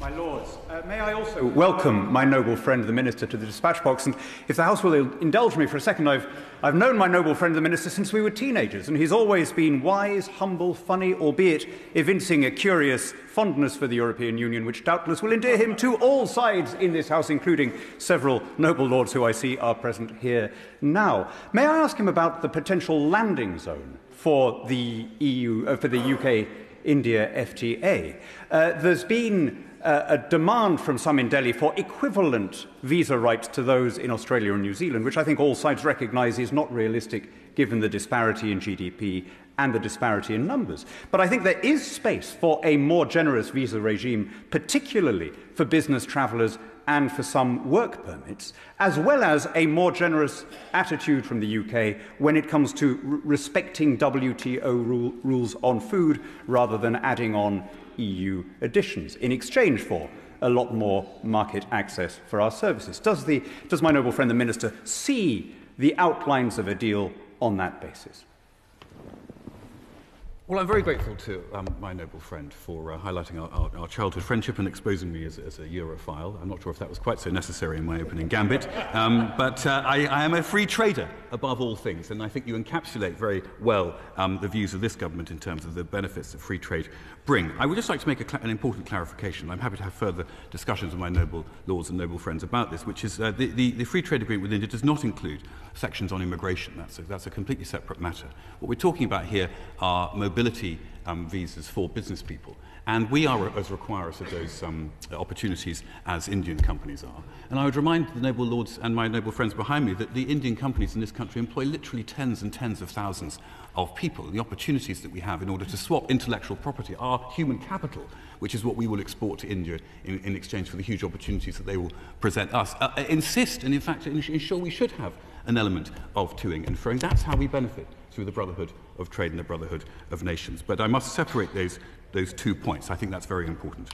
My Lords, may I also welcome my noble friend the Minister to the dispatch box, and if the House will indulge me for a second, I've known my noble friend the Minister since we were teenagers, and he's always been wise, humble, funny, albeit evincing a curious fondness for the European Union, which doubtless will endear him to all sides in this House, including several noble lords who I see are present here now. May I ask him about the potential landing zone for the for the UK-India FTA? There's been a demand from some in Delhi for equivalent visa rights to those in Australia and New Zealand, which I think all sides recognise is not realistic given the disparity in GDP and the disparity in numbers. But I think there is space for a more generous visa regime, particularly for business travellers and for some work permits, as well as a more generous attitude from the UK when it comes to respecting WTO rules on food rather than adding on EU additions in exchange for a lot more market access for our services. Does my noble friend the Minister see the outlines of a deal on that basis? Well, I'm very grateful to my noble friend for highlighting our childhood friendship and exposing me as a Europhile. I'm not sure if that was quite so necessary in my opening gambit, but I am a free trader above all things, and I think you encapsulate very well the views of this government in terms of the benefits that free trade bring. I would just like to make an important clarification. I'm happy to have further discussions with my noble lords and noble friends about this, which is the free trade agreement with India does not include sections on immigration. That's a completely separate matter. What we're talking about here are mobility visas for business people. And we are as requirers of those opportunities as Indian companies are. And I would remind the noble lords and my noble friends behind me that the Indian companies in this country employ literally tens and tens of thousands of people. The opportunities that we have in order to swap intellectual property are human capital, which is what we will export to India in exchange for the huge opportunities that they will present us. Insist and, in fact, ensure we should have an element of toing and froing. That's how we benefit through the brotherhood of trade and the brotherhood of nations. But I must separate those 2 points. I think that's very important.